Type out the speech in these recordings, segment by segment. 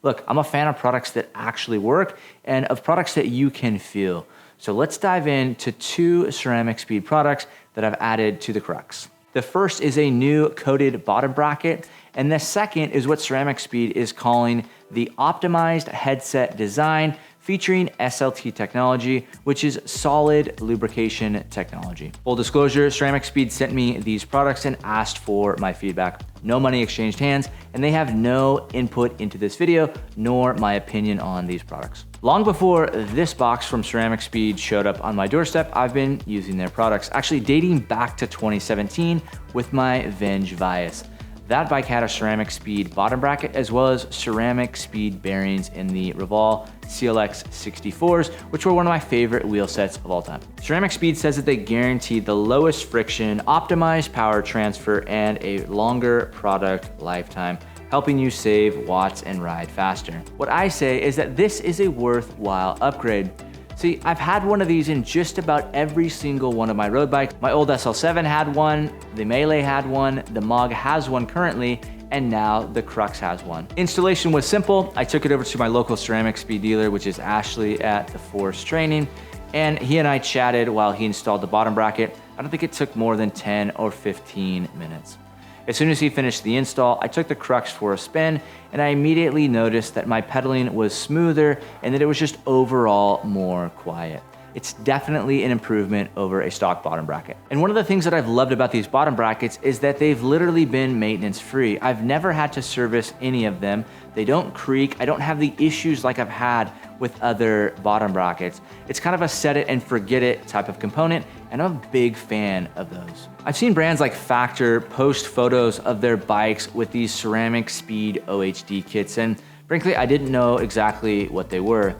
Look, I'm a fan of products that actually work and of products that you can feel. So let's dive into 2 CeramicSpeed products that I've added to the Crux. The first is a new coated bottom bracket, and the second is what CeramicSpeed is calling the optimized headset design, featuring SLT technology, which is solid lubrication technology. Full disclosure, CeramicSpeed sent me these products and asked for my feedback. No money exchanged hands, and they have no input into this video, nor my opinion on these products. Long before this box from CeramicSpeed showed up on my doorstep, I've been using their products, actually dating back to 2017 with my Venge Vias. That bike had a CeramicSpeed bottom bracket as well as CeramicSpeed bearings in the Revol CLX 64s, which were one of my favorite wheel sets of all time. CeramicSpeed says that they guarantee the lowest friction, optimized power transfer, and a longer product lifetime, helping you save watts and ride faster. What I say is that this is a worthwhile upgrade. See, I've had one of these in just about every single one of my road bikes. My old SL7 had one, the Melee had one, the Mog has one currently, and now the Crux has one. Installation was simple. I took it over to my local CeramicSpeed dealer, which is Ashley at the Force Training, and he and I chatted while he installed the bottom bracket. I don't think it took more than 10 or 15 minutes. As soon as he finished the install, I took the Crux for a spin, and I immediately noticed that my pedaling was smoother and that it was just overall more quiet. It's definitely an improvement over a stock bottom bracket. And one of the things that I've loved about these bottom brackets is that they've literally been maintenance free. I've never had to service any of them. They don't creak. I don't have the issues like I've had with other bottom brackets. It's kind of a set it and forget it type of component, and I'm a big fan of those. I've seen brands like Factor post photos of their bikes with these CeramicSpeed OHD kits, and frankly, I didn't know exactly what they were.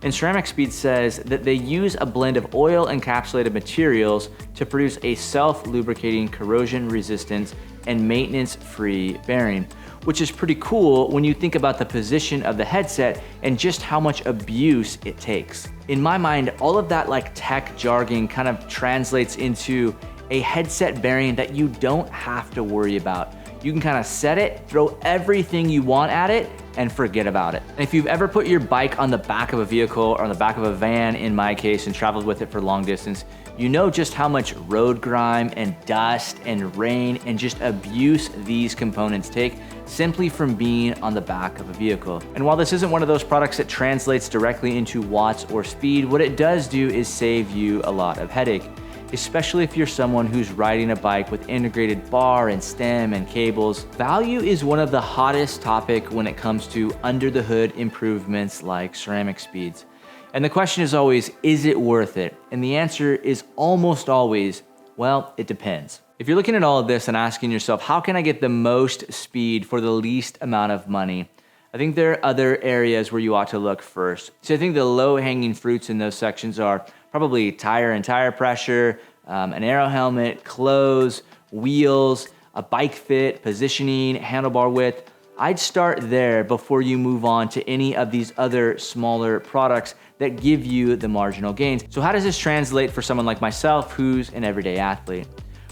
And CeramicSpeed says that they use a blend of oil encapsulated materials to produce a self-lubricating, corrosion resistance, and maintenance-free bearing, which is pretty cool when you think about the position of the headset and just how much abuse it takes. In my mind, all of that like tech jargon kind of translates into a headset bearing that you don't have to worry about. You can kind of set it, throw everything you want at it, and forget about it. And if you've ever put your bike on the back of a vehicle or on the back of a van, in my case, and traveled with it for long distance, you know just how much road grime and dust and rain and just abuse these components take simply from being on the back of a vehicle. And while this isn't one of those products that translates directly into watts or speed, what it does do is save you a lot of headache, especially if you're someone who's riding a bike with integrated bar and stem and cables. Value is one of the hottest topics when it comes to under the hood improvements like CeramicSpeed's. And the question is always, is it worth it? And the answer is almost always, well, it depends. If you're looking at all of this and asking yourself, how can I get the most speed for the least amount of money? I think there are other areas where you ought to look first. So I think the low-hanging fruits in those sections are probably tire and tire pressure, an aero helmet, clothes, wheels, a bike fit, positioning, handlebar width. I'd start there before you move on to any of these other smaller products that give you the marginal gains. So how does this translate for someone like myself who's an everyday athlete?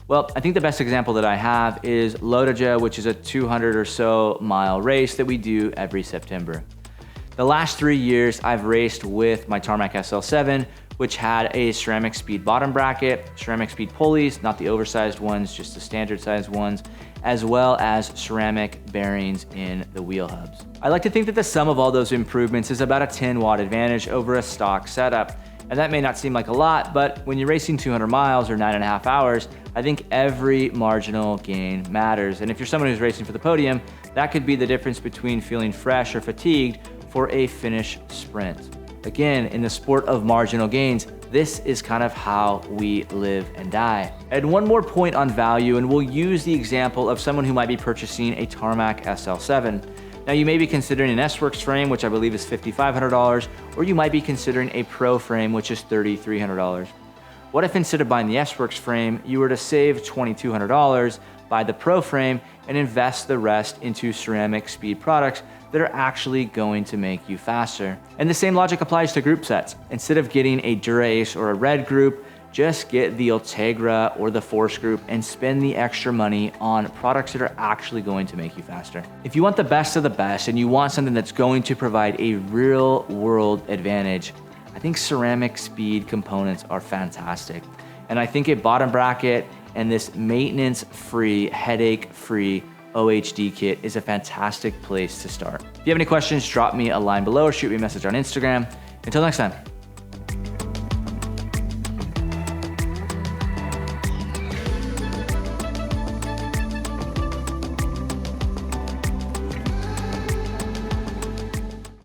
Well, I think the best example that I have is Lodoja, which is a 200 or so mile race that we do every September. The last 3 years, I've raced with my Tarmac SL7, which had a CeramicSpeed bottom bracket, CeramicSpeed pulleys, not the oversized ones, just the standard sized ones, as well as ceramic bearings in the wheel hubs. I like to think that the sum of all those improvements is about a 10 watt advantage over a stock setup. And that may not seem like a lot, but when you're racing 200 miles or 9.5 hours, I think every marginal gain matters. And if you're someone who's racing for the podium, that could be the difference between feeling fresh or fatigued for a finish sprint. Again, in the sport of marginal gains, this is kind of how we live and die. And one more point on value, and we'll use the example of someone who might be purchasing a Tarmac SL7. Now you may be considering an S-Works frame, which I believe is $5,500, or you might be considering a Pro frame, which is $3,300. What if instead of buying the S-Works frame, you were to save $2,200, buy the Pro frame, and invest the rest into CeramicSpeed products that are actually going to make you faster? And the same logic applies to group sets. Instead of getting a Dura-Ace or a Red group, just get the Ultegra or the Force Group and spend the extra money on products that are actually going to make you faster. If you want the best of the best and you want something that's going to provide a real world advantage, I think CeramicSpeed components are fantastic. And I think a bottom bracket and this maintenance-free, headache-free OHD kit is a fantastic place to start. If you have any questions, drop me a line below or shoot me a message on Instagram. Until next time.